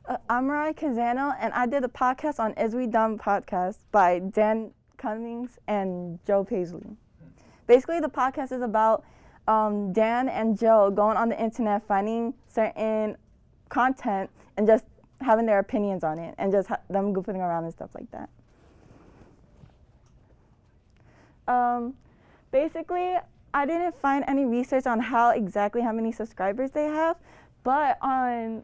I'm Mariah Canzano, and I did a podcast on Is We Dumb podcast by Dan Cummings and Joe Paisley. Basically, the podcast is about Dan and Joe going on the internet, finding certain content, and just having their opinions on it, and just them goofing around and stuff like that. Basically, I didn't find any research on how many subscribers they have, but on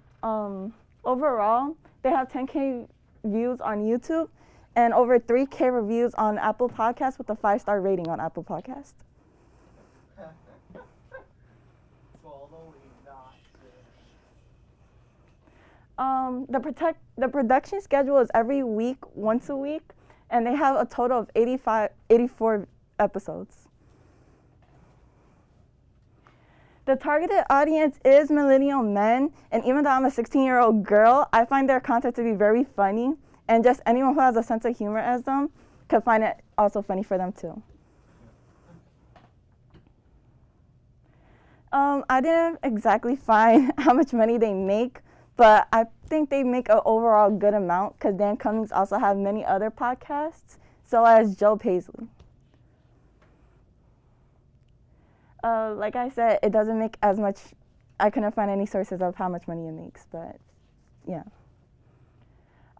overall, they have 10K views on YouTube and over 3K reviews on Apple Podcasts with a 5-star rating on Apple Podcasts. The production schedule is every week, once a week, and they have a total of 84 episodes. The targeted audience is millennial men, and even though I'm a 16-year-old girl, I find their content to be very funny, and just anyone who has a sense of humor as them could find it also funny for them too. I didn't exactly find how much money they make, but I think they make an overall good amount because Dan Cummings also has many other podcasts, so as Joe Paisley. Like I said, it doesn't make as much. I couldn't find any sources of how much money it makes, but yeah.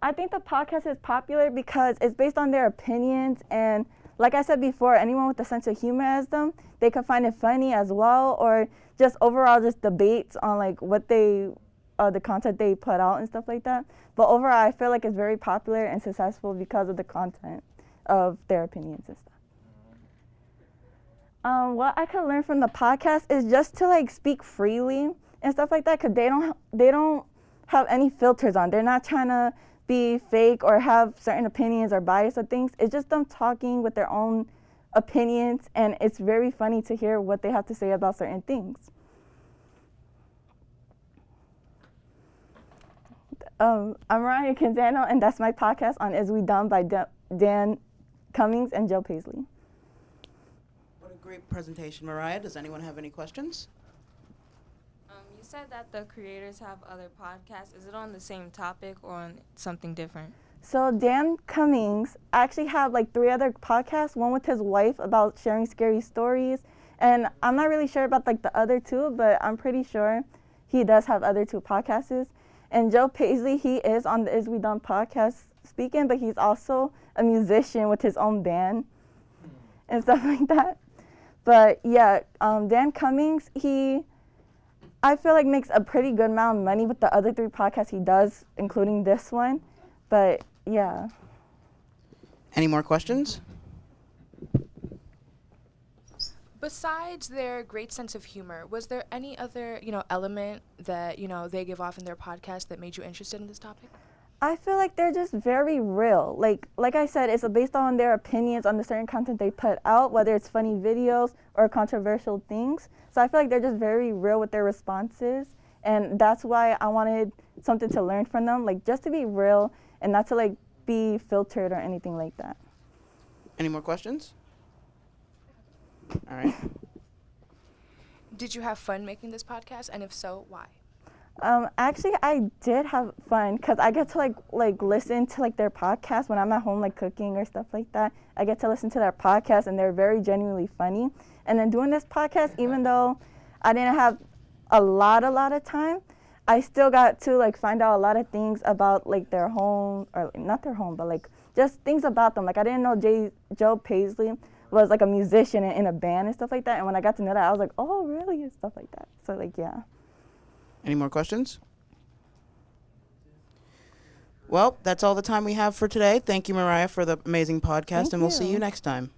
I think the podcast is popular because it's based on their opinions, and like I said before, anyone with a sense of humor as them, they can find it funny as well, or just overall just debates on like what the content they put out and stuff like that. But overall, I feel like it's very popular and successful because of the content of their opinions and stuff. What I could learn from the podcast is just to like speak freely and stuff like that, because they don't have any filters on. They're not trying to be fake or have certain opinions or bias or things. It's just them talking with their own opinions, and it's very funny to hear what they have to say about certain things. I'm Mariah Canzano, and that's my podcast on Is We Dumb by Dan Cummings and Joe Paisley. Great presentation, Mariah. Does anyone have any questions? You said that the creators have other podcasts. Is it on the same topic or on something different? So Dan Cummings actually have like 3 other podcasts, one with his wife about sharing scary stories, and I'm not really sure about like the other 2, but I'm pretty sure he does have other 2 podcasts. And Joe Paisley, he is on the Is We Dumb podcast speaking, but he's also a musician with his own band and stuff like that. But yeah, Dan Cummings, I feel like makes a pretty good amount of money with the other 3 podcasts he does, including this one. But yeah. Any more questions? Besides their great sense of humor, was there any other, element that, they give off in their podcast that made you interested in this topic? I feel like they're just very real. Like I said, it's based on their opinions on the certain content they put out, whether it's funny videos or controversial things. So I feel like they're just very real with their responses, and that's why I wanted something to learn from them, like just to be real and not to like be filtered or anything like that. Any more questions? All right. Did you have fun making this podcast, and if so, why? Actually, I did have fun because I get to like listen to like their podcast when I'm at home like cooking or stuff like that. I get to listen to their podcast, and they're very genuinely funny. And then doing this podcast, even though I didn't have a lot of time, I still got to like find out a lot of things about like their home, or not their home, but like just things about them. Like I didn't know Joe Paisley was like a musician in a band and stuff like that. And when I got to know that, I was like, oh really, and stuff like that. So like yeah. Any more questions? Well, that's all the time we have for today. Thank you, Mariah, for the amazing podcast, and we'll see you next time.